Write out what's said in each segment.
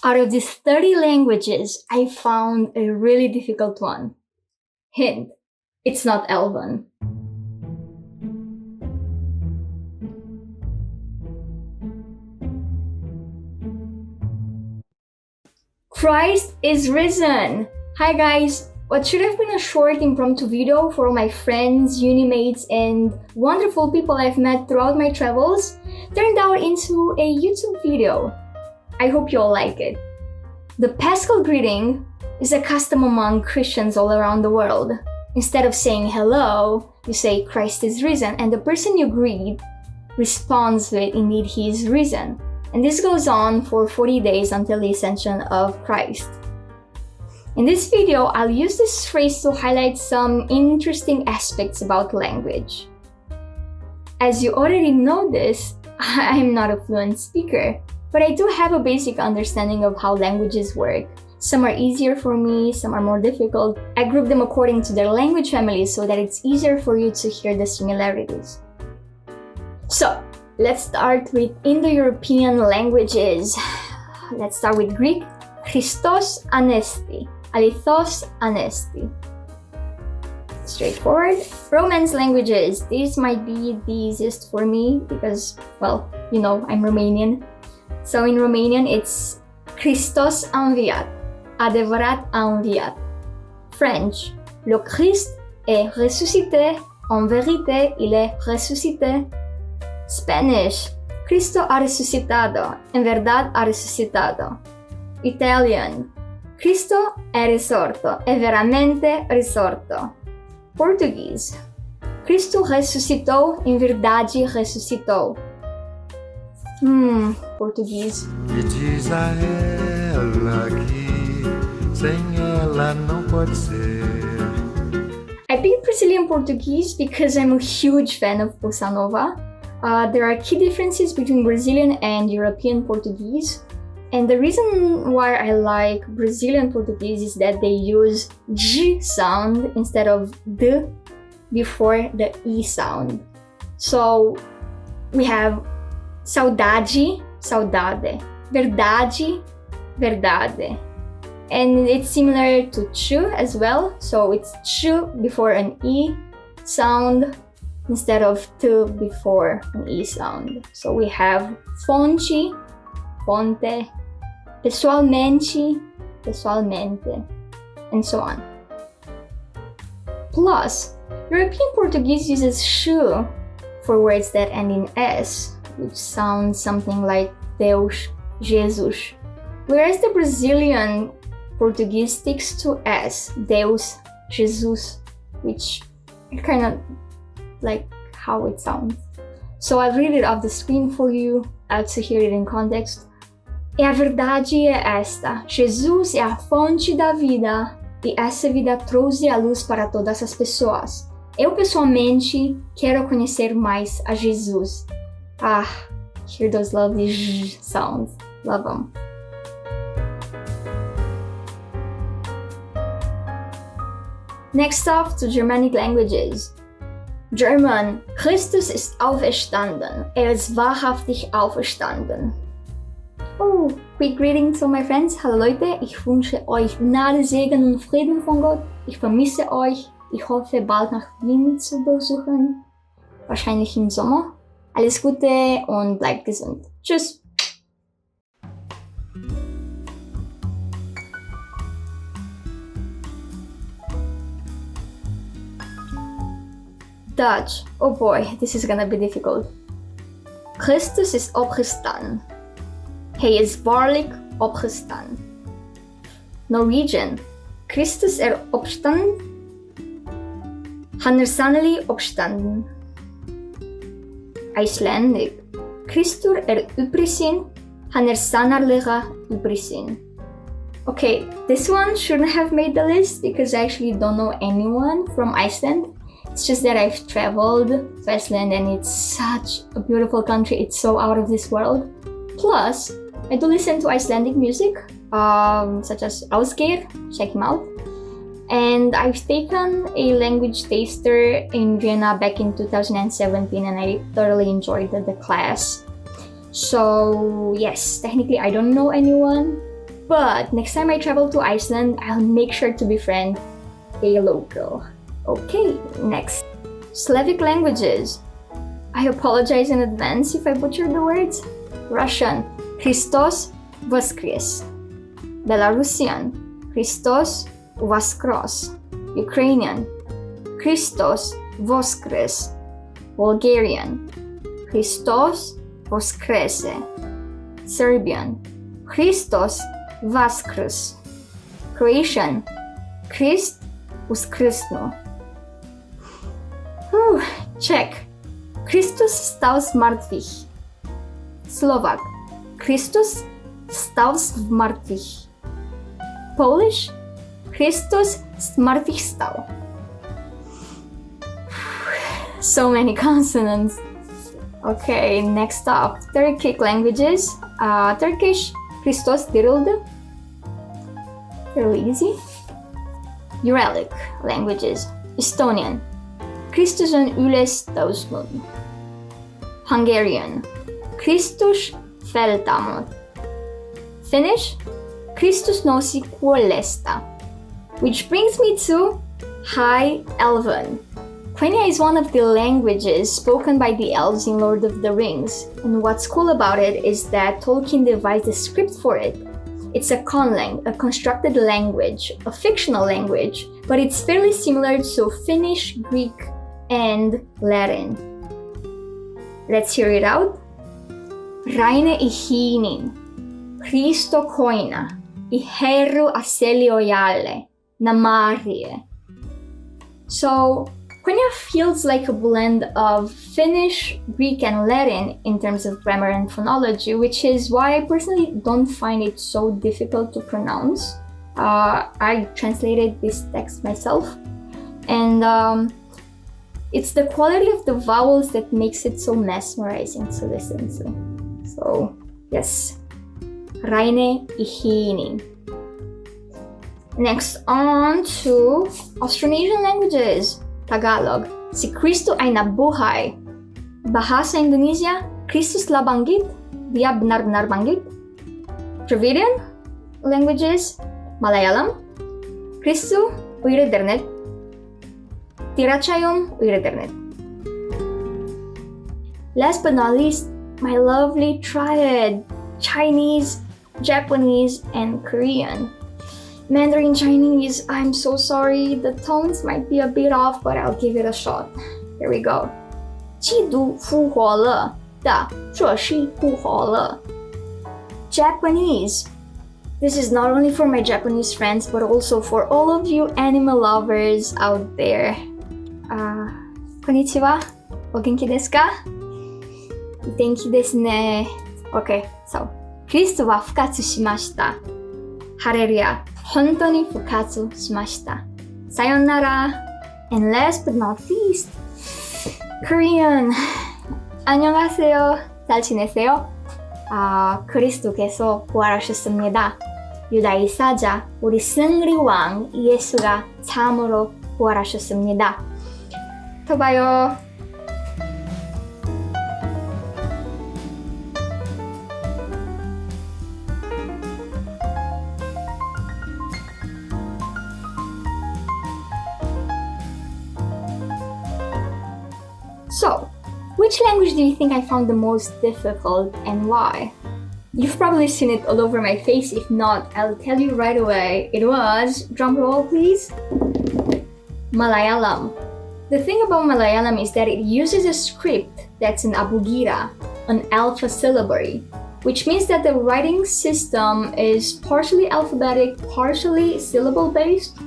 Out of these 30 languages, I found a really difficult one. Hint, it's not Elven. Christ is risen! Hi guys! What should have been a short impromptu video for all my friends, unimates, and wonderful people I've met throughout my travels turned out into a YouTube video. I hope you all like it. The Paschal Greeting is a custom among Christians all around the world. Instead of saying hello, you say Christ is risen, and the person you greet responds with indeed he is risen. And this goes on for 40 days until the ascension of Christ. In this video, I'll use this phrase to highlight some interesting aspects about language. As you already know this, I'm not a fluent speaker, but I do have a basic understanding of how languages work. Some are easier for me, some are more difficult. I group them according to their language families so that it's easier for you to hear the similarities. So, let's start with Indo-European languages. Let's start with Greek. Christos anesti. Alithos anesti. Straightforward. Romance languages. These might be the easiest for me because, well, you know, I'm Romanian. So in Romanian, it's Christos a înviat. Adevărat a înviat. French. Le Christ est ressuscité. En vérité, il est ressuscité. Spanish. Cristo ha resucitado. En verdad ha resucitado. Italian. Cristo è risorto. È veramente risorto. Portuguese. Cristo ressuscitou. Em verdade ressuscitou. Português. E diz a ela que sem ela não pode ser. I picked Brazilian Portuguese because I'm a huge fan of Bossa Nova. There are key differences between Brazilian and European Portuguese. And the reason why I like Brazilian Portuguese is that they use G sound instead of D before the E sound. So we have saudade, saudade, verdade, verdade. And it's similar to chu as well. So it's chu before an E sound instead of t before an E sound. So we have fonte, fonte, pessoalmente, pessoalmente, and so on. Plus, European Portuguese uses shu for words that end in s, which sounds something like Deus, Jesus. Whereas the Brazilian Portuguese sticks to S, Deus, Jesus, which is kind of like how it sounds. So I'll read it off the screen for you, to hear it in context. E a verdade é esta: Jesus é a fonte da vida, e essa vida trouxe a luz para todas as pessoas. Eu pessoalmente quero conhecer mais a Jesus. Hear those lovely zzz sounds. Love them. Next off to Germanic languages. German. Christus ist auferstanden. Er ist wahrhaftig auferstanden. Oh, quick greeting to my friends. Hallo Leute, ich wünsche euch Gnade, Segen und Frieden von Gott. Ich vermisse euch. Ich hoffe, bald nach Wien zu besuchen. Wahrscheinlich im Sommer. Alles Gute und bleibt gesund. Tschüss! Dutch. Oh boy, this is gonna be difficult. Christus is opgestaan. Hij is waarlijk opgestaan. Norwegian. Christus opstaan. Han sannelig opstanden. Icelandic. Kristus uprising. Han sannarlega uprising. Okay, this one shouldn't have made the list because I actually don't know anyone from Iceland. It's just that I've traveled to Iceland and it's such a beautiful country. It's so out of this world. Plus, I do listen to Icelandic music, such as Ásgeir, check him out. And I've taken a language taster in Vienna back in 2017 and I thoroughly enjoyed the class. So yes, technically I don't know anyone but next time I travel to Iceland, I'll make sure to befriend a local. Okay, next. Slavic languages. I apologize in advance if I butchered the words. Russian, Hristos Voskres. Belarusian, Hristos Voskres. Ukrainian, Hristos Voskres. Bulgarian, Hristos Voskrese. Serbian, Hristos Vaskrs. Croatian, Christ Uskrsnu. Czech, Chrystus wstał z martwych. Slovak, Chrystus wstał z martwych. Polish, Chrystus zmartwychwstał. So many consonants. Okay, next up, Turkic languages. Turkish, Christos dirildi. Fairly easy. Uralic languages. Estonian, Christus on üles tõusnud. Hungarian, Kristus feltamot. Finnish, Kristus nousi kuollesta. Which brings me to High Elven. Quenya is one of the languages spoken by the elves in Lord of the Rings, and what's cool about it is that Tolkien devised a script for it. It's a conlang, a constructed language, a fictional language, but it's fairly similar to Finnish, Greek, and Latin. Let's hear it out. Raine ihinin, Christo koina, iherru aseliojalle, namarie. So, Quenya feels like a blend of Finnish, Greek, and Latin in terms of grammar and phonology, which is why I personally don't find it so difficult to pronounce. I translated this text myself, and it's the quality of the vowels that makes it so mesmerizing to listen to. So, yes, Raine ihini. Next, on to Austronesian languages. Tagalog, si Kristo ay nabuhay. Bahasa Indonesia, Kristus labanggit, dia benar-benar bangkit. Dravidian languages, Malayalam, Kristu uyredirnet. Tirachayum uyredirnet. Last but not least, my lovely triad, Chinese, Japanese, and Korean. Mandarin Chinese, I'm so sorry, the tones might be a bit off, but I'll give it a shot. Here we go. 基督复活了的，这是复活了。Japanese. This is not only for my Japanese friends, but also for all of you animal lovers out there. Konnichiwa. O genki desu ka? Genki desu ne. Okay, so. キリストは復活しました。ハレルヤ。本当に復活しました。さよなら。And last but not least, Korean. 안녕하세요. 잘 지내세요? 그리스도께서 부활하셨습니다. 유다의 사자, 우리 승리 왕 예수가 참으로 부활하셨습니다. 또 봐요. So, which language do you think I found the most difficult and why? You've probably seen it all over my face. If not, I'll tell you right away. It was, drumroll please, Malayalam. The thing about Malayalam is that it uses a script that's an abugira, an alpha syllabary, which means that the writing system is partially alphabetic, partially syllable based.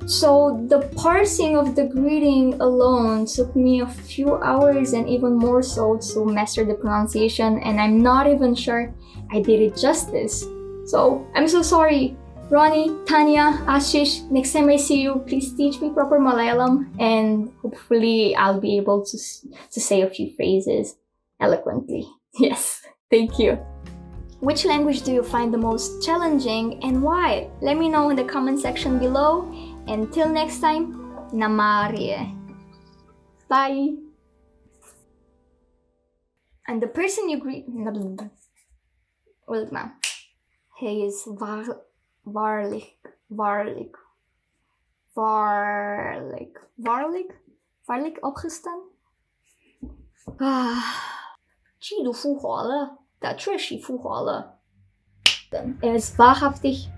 So the parsing of the greeting alone took me a few hours and even more so to master the pronunciation, and I'm not even sure I did it justice. So I'm so sorry. Ronnie, Tanya, Ashish, next time I see you, please teach me proper Malayalam, and hopefully I'll be able to say a few phrases eloquently. Yes, thank you. Which language do you find the most challenging and why? Let me know in the comment section below. Until next time, namarie. Bye. And the person you greet... Well, Hij is waarlijk opgestaan.季度复活了，的确是复活了。Er ist wahrhaftig